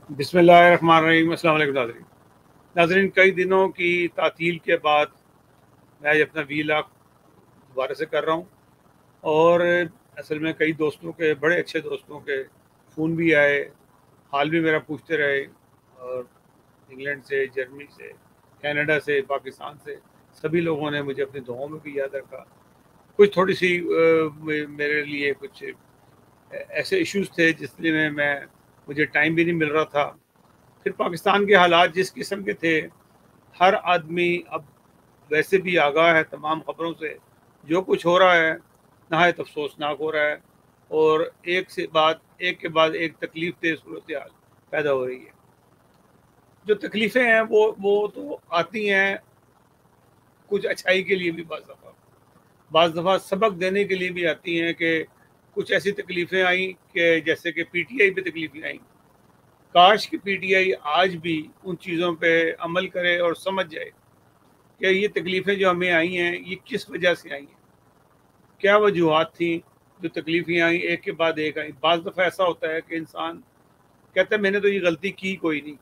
बिस्मिल्लाहिर्रहमानिर्रहीम। अस्सलाम वालेकुम नाज़रीन, कई दिनों की तातील के बाद मैं अपना वीलॉग दोबारा से कर रहा हूँ। और असल में कई दोस्तों के, बड़े अच्छे दोस्तों के फ़ोन भी आए, हाल भी मेरा पूछते रहे, और इंग्लैंड से, जर्मनी से, कनाडा से, पाकिस्तान से सभी लोगों ने मुझे अपनी दुआओं में भी याद रखा। कुछ थोड़ी सी मेरे लिए कुछ ऐसे इश्यूज थे जिसलिए मुझे टाइम भी नहीं मिल रहा था। फिर पाकिस्तान के हालात जिस किस्म के थे, हर आदमी अब वैसे भी आगाह है तमाम खबरों से। जो कुछ हो रहा है नहायत अफसोसनाक हो रहा है, और एक के बाद एक तकलीफ दे सूरत हाल पैदा हो रही है। जो तकलीफ़ें हैं वो तो आती हैं कुछ अच्छाई के लिए भी, बाज़ दफ़ा सबक देने के लिए भी आती हैं। कि कुछ ऐसी तकलीफ़ें आई कि जैसे कि पीटीआई पे तकलीफ़ें आई। काश कि पीटीआई आज भी उन चीज़ों पे अमल करे और समझ जाए कि ये तकलीफ़ें जो हमें आई हैं ये किस वजह से आई हैं, क्या वजूहात थी जो तकलीफ़ें आई एक के बाद एक आई। बाज़ दफ़ा ऐसा होता है कि इंसान कहता है मैंने तो ये गलती की कोई नहीं,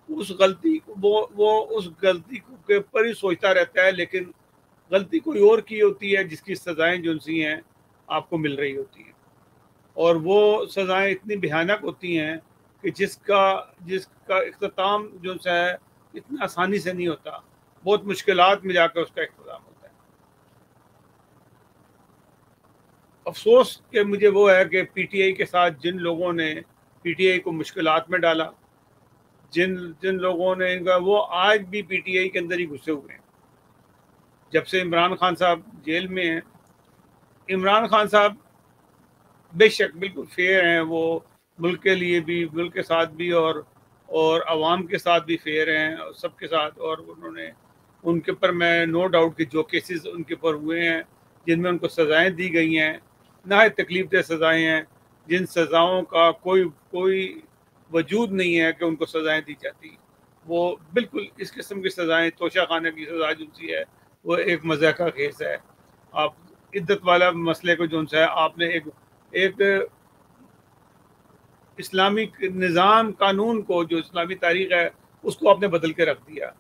उस गलती को वो उस गलती के ऊपर ही सोचता रहता है, लेकिन गलती कोई और की होती है जिसकी सज़ाएँ जो सी हैं आपको मिल रही होती हैं। और वो सज़ाएँ इतनी भयानक होती हैं कि जिसका जिसका इख्तिताम जो है इतना आसानी से नहीं होता, बहुत मुश्किलात में जाकर उसका इख्तिताम होता है। अफसोस कि मुझे वो है कि पीटीआई के साथ जिन लोगों ने पीटीआई को मुश्किलात में डाला, जिन जिन लोगों ने इनका, वो आज भी पीटीआई के अंदर ही घुसे हुए हैं। जब से इमरान खान साहब जेल में हैं, इमरान खान साहब बेशक बिल्कुल फेयर हैं, वो मुल्क के लिए भी, मुल्क के साथ भी, और आवाम के साथ भी फेयर हैं, और सबके साथ। और उन्होंने उनके ऊपर, मैं नो डाउट कि जो केसेस उनके ऊपर हुए हैं, जिनमें उनको सज़ाएं दी गई हैं, नहायत तकलीफ दह सज़ाएँ हैं, जिन सज़ाओं का कोई कोई वजूद नहीं है कि उनको सज़ाएं दी जाती। वो बिल्कुल इस किस्म की सज़ाएँ, तोशा खाने की सज़ा जो सी है वो एक मज़ा का केस है। आप इद्दत वाला मसले को जो है आपने एक एक इस्लामिक निज़ाम कानून को, जो इस्लामी तारीख़ है उसको आपने बदल के रख दिया,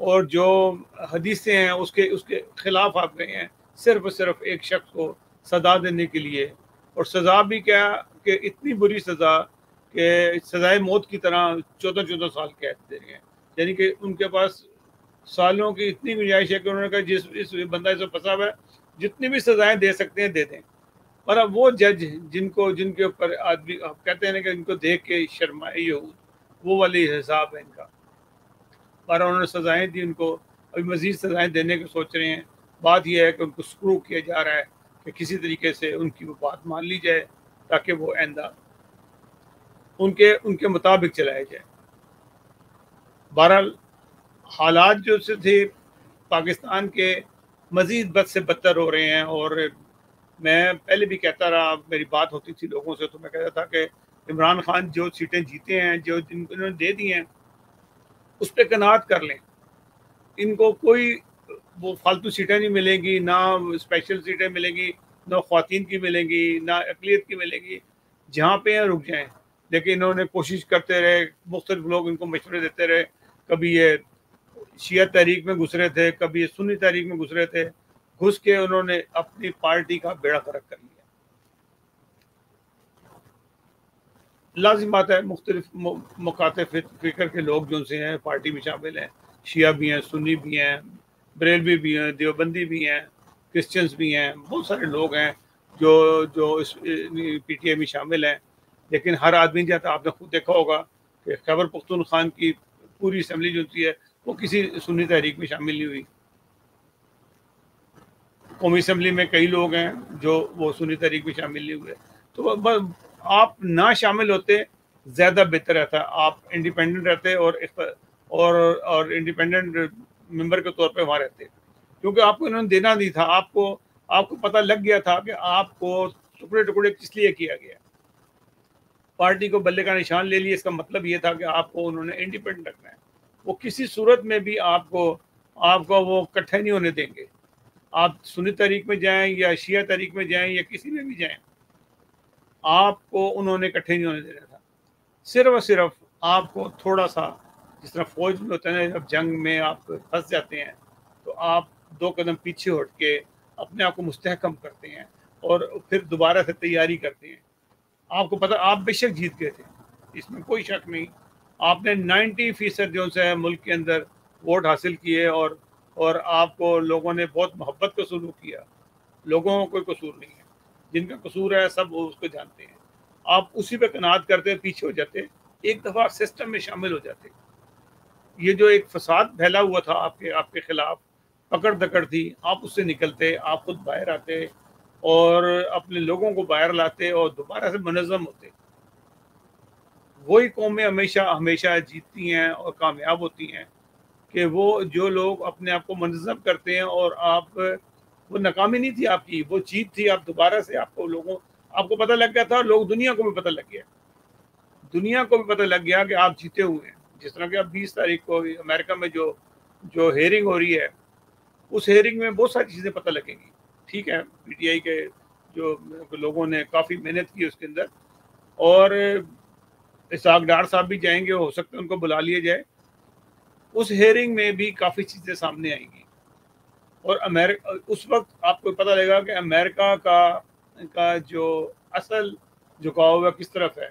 और जो हदीसें हैं उसके उसके ख़िलाफ़ आप गए हैं सिर्फ़ और सिर्फ एक शख्स को सज़ा देने के लिए। और सज़ा भी क्या, कि इतनी बुरी सज़ा कि सज़ाए मौत की तरह 14-14 साल कैद दे रहे हैं। यानी कि उनके पास सालों की इतनी गुंजाइश है कि उन्होंने कहा जिस इस बंदा इसमें फंसा हुआ है, जितनी भी सज़ाएं दे सकते हैं दे दें। और अब वो जज जिनके ऊपर आदमी, आप कहते हैं ना कि इनको देख के शर्माए यहूद, वो वाली हिसाब है इनका। पर उन्होंने सज़ाएं दी उनको, अभी मज़ीद सज़ाएं देने की सोच रहे हैं। बात यह है कि उनको स्क्रू किया जा रहा है कि किसी तरीके से उनकी वो बात मान ली जाए, ताकि वो आइंदा उनके उनके मुताबिक चलाया जाए। बहरहाल हालात जो से थे पाकिस्तान के, मज़ीद बद से बदतर हो रहे हैं। और मैं पहले भी कहता रहा, मेरी बात होती थी लोगों से, तो मैं कहता था कि इमरान खान जो सीटें जीते हैं, जो जिनको इन्होंने दे दी हैं, उस पर कनात कर लें। इनको कोई वो फालतू सीटें नहीं मिलेंगी, ना स्पेशल सीटें मिलेंगी, ना ख्वातीन की मिलेंगी, ना अकलियत की मिलेंगी। जहाँ पे हैं रुक जाएं। लेकिन इन्होंने कोशिश करते रहे, मुख्तलिफ लोग इनको मशवरे देते रहे। कभी ये शिया तहरीक में घुस रहे थे, कभी ये सुन्नी तहरीक में घुस रहे थे। घुस के उन्होंने अपनी पार्टी का बेड़ा गर्क कर लिया। लाजिम बात है, मुख्तलिफ मुखातिब फ़िक्र के लोग जो से हैं पार्टी में शामिल हैं। शिया भी हैं, सुन्नी भी हैं, बरेलवी भी हैं, देवबंदी भी हैं, क्रिश्चियंस भी हैं, बहुत सारे लोग हैं जो जो इस पीटीआई में शामिल हैं। लेकिन हर आदमी जो आपने खुद देखा होगा कि खैबर पख्तूनख्वा की पूरी असम्बली जो होती है वो किसी सुन्नी तहरीक में शामिल नहीं हुई। कौमी असम्बली में कई लोग हैं जो वो सुन्नी तहरीक में शामिल नहीं हुए। तो बस आप ना शामिल होते ज़्यादा बेहतर रहता। आप इंडिपेंडेंट रहते और इंडिपेंडेंट मेंबर के तौर पे वहाँ रहते, क्योंकि आपको इन्होंने देना नहीं था। आपको आपको पता लग गया था कि आपको टुकड़े टुकड़े किस लिए किया गया। पार्टी को बल्ले का निशान ले लिया, इसका मतलब ये था कि आपको उन्होंने इंडिपेंडेंट रखना है। वो किसी सूरत में भी आपको आपको वो इकट्ठे नहीं होने देंगे। आप सुन्नी तहरीक में जाएं या शिया तहरीक में जाएं या किसी में भी जाएं, आपको उन्होंने इकट्ठे नहीं होने देना था। सिर्फ और सिर्फ آپ کو تھوڑا سا، جس طرح فوج میں ہوتا ہے نا، جب جنگ میں آپ پھنس جاتے ہیں تو آپ 2 قدم پیچھے ہٹ کے اپنے آپ کو مستحکم کرتے ہیں اور پھر دوبارہ سے تیاری کرتے ہیں. آپ کو پتہ، آپ بے شک جیت گئے تھے، اس میں کوئی شک نہیں. آپ نے 90% جو ہے ملک کے اندر ووٹ حاصل کیے، اور آپ کو لوگوں نے بہت محبت کا سلوک کیا. لوگوں کا کوئی قصور نہیں ہے، جن کا قصور ہے سب وہ اس کو جانتے ہیں. آپ اسی پہ قناعت کرتے، پیچھے ہو جاتے، ایک دفعہ سسٹم میں شامل ہو جاتے. یہ جو ایک فساد پھیلا ہوا تھا آپ کے خلاف، پکڑ دکڑ تھی، آپ اس سے نکلتے، آپ خود باہر آتے اور اپنے لوگوں کو باہر لاتے اور دوبارہ سے منظم ہوتے. وہی قومیں ہمیشہ ہمیشہ جیتتی ہیں اور کامیاب ہوتی ہیں کہ وہ جو لوگ اپنے آپ کو منظم کرتے ہیں. اور آپ، وہ ناکامی نہیں تھی آپ کی، وہ جیت تھی. آپ دوبارہ سے آپ کو پتہ لگ گیا تھا، اور لوگ دنیا کو بھی پتہ لگ گیا، دنیا کو بھی پتہ لگ گیا کہ آپ جیتے ہوئے ہیں. جس طرح کہ اب 20 تاریخ کو امریکہ میں جو ہیئرنگ ہو رہی ہے، اس ہیئرنگ میں بہت ساری چیزیں پتہ لگیں گی. ٹھیک ہے، پی ٹی آئی کے جو لوگوں نے کافی محنت کی اس کے اندر، اور اسحاق ڈار صاحب بھی جائیں گے، ہو سکتا ہے ان کو بلا لیا جائے. اس ہیئرنگ میں بھی کافی چیزیں سامنے آئیں گی، اور اس وقت آپ کو پتہ لگے گا کہ امریکہ کا جو اصل جھکاؤ ہے کس طرف ہے،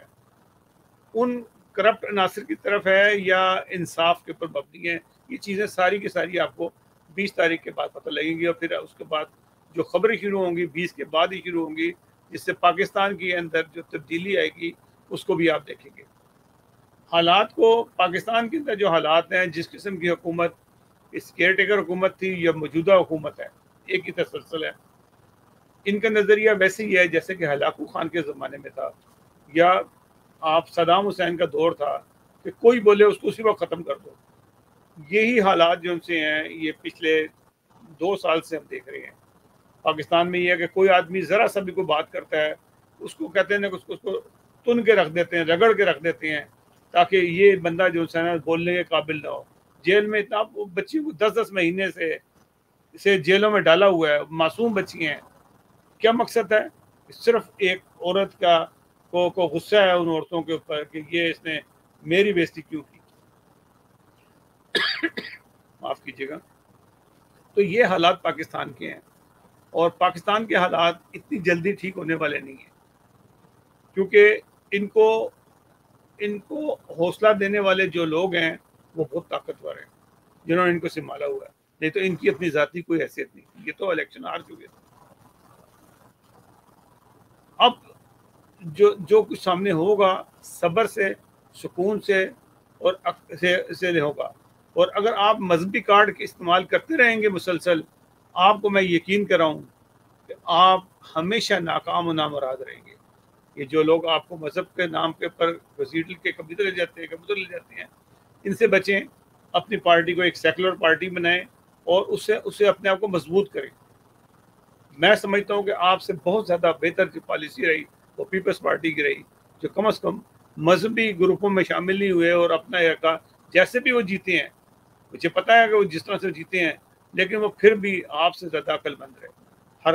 ان کرپٹ عناصر کی طرف ہے یا انصاف کے اوپر مبنی ہے. یہ چیزیں ساری کی ساری آپ کو 20 تاریخ کے بعد پتہ لگیں گی. اور پھر اس کے بعد جو خبریں شروع ہوں گی 20 کے بعد ہی شروع ہوں گی، جس سے پاکستان کے اندر جو تبدیلی آئے گی اس کو بھی آپ دیکھیں گے. حالات کو، پاکستان کے اندر جو حالات ہیں، جس قسم کی حکومت، اس کیئر ٹیکر حکومت تھی یا موجودہ حکومت ہے، ایک ہی تسلسل ہے. ان کا نظریہ ویسے ہی ہے جیسے کہ ہلاکو خان کے زمانے میں تھا، یا آپ صدام حسین کا دور تھا کہ کوئی بولے اس کو اسی وقت ختم کر دو. یہی حالات جو ان سے ہیں، یہ پچھلے 2 سال سے ہم دیکھ رہے ہیں. پاکستان میں یہ ہے کہ کوئی آدمی ذرا سا بھی کوئی بات کرتا ہے، اس کو کہتے ہیں کہ اس کو تن کے رکھ دیتے ہیں، رگڑ کے رکھ دیتے ہیں، تاکہ یہ بندہ جو ہے نا بولنے کے قابل نہ ہو. جیل میں اتنا، بچی کو 10 مہینے سے جیلوں میں ڈالا ہوا ہے، معصوم بچی ہیں. کیا مقصد ہے؟ صرف ایک عورت کو غصہ ہے ان عورتوں کے اوپر کہ یہ اس نے میری بےزتی کیوں کی. معاف کیجیے گا. تو یہ حالات پاکستان کے ہیں، اور پاکستان کے حالات اتنی جلدی ٹھیک ہونے والے نہیں ہیں، کیونکہ ان کو حوصلہ دینے والے جو لوگ ہیں وہ بہت طاقتور ہیں، جنہوں نے ان کو سنبھالا ہوا ہے. نہیں تو ان کی اپنی ذاتی کوئی حیثیت نہیں. یہ تو الیکشن ہار چکے تھے. اب جو کچھ سامنے ہوگا، صبر سے، سکون سے اور سے ہوگا. اور اگر آپ مذہبی کارڈ کے استعمال کرتے رہیں گے مسلسل، آپ کو میں یقین کراؤں کہ آپ ہمیشہ ناکام و نامراد رہیں گے. یہ جو لوگ آپ کو مذہب کے نام کے اوپر گھسیٹ کے کمپیوٹر لے جاتے ہیں، ان سے بچیں. اپنی پارٹی کو ایک سیکولر پارٹی بنائیں اور اسے اپنے آپ کو مضبوط کریں. میں سمجھتا ہوں کہ آپ سے بہت زیادہ بہتر جو پالیسی رہی وہ پیپلز پارٹی کی رہی، جو کم از کم مذہبی گروپوں میں شامل نہیں ہوئے اور اپنا علاقہ جیسے بھی وہ جیتے ہیں. مجھے پتا ہے کہ وہ جس طرح سے جیتے ہیں، لیکن وہ پھر بھی آپ سے زیادہ عقل مند رہے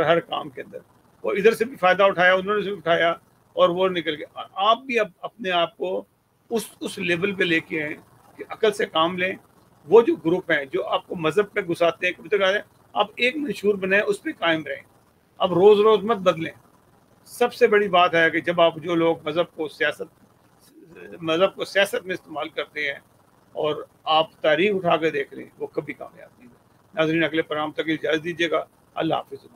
ہر کام کے اندر. وہ ادھر سے بھی فائدہ اٹھایا، انہوں نے سے بھی اٹھایا، اور وہ نکل گئے. آپ بھی اب اپنے آپ کو اس لیول پہ لے کے آئیں کہ عقل سے کام لیں. وہ جو گروپ ہیں جو آپ کو مذہب پہ گھساتے ہیں، کبھی تک آپ ایک منشور بنائیں، اس پہ قائم رہیں. اب روز روز مت بدلیں. سب سے بڑی بات ہے کہ جب آپ جو لوگ مذہب کو سیاست میں استعمال کرتے ہیں اور آپ تاریخ اٹھا کے دیکھ رہے ہیں، وہ کبھی کامیاب نہیں ہوئے. ناظرین، اگلے پروگرام تک اجازت دیجیے گا. اللہ حافظ.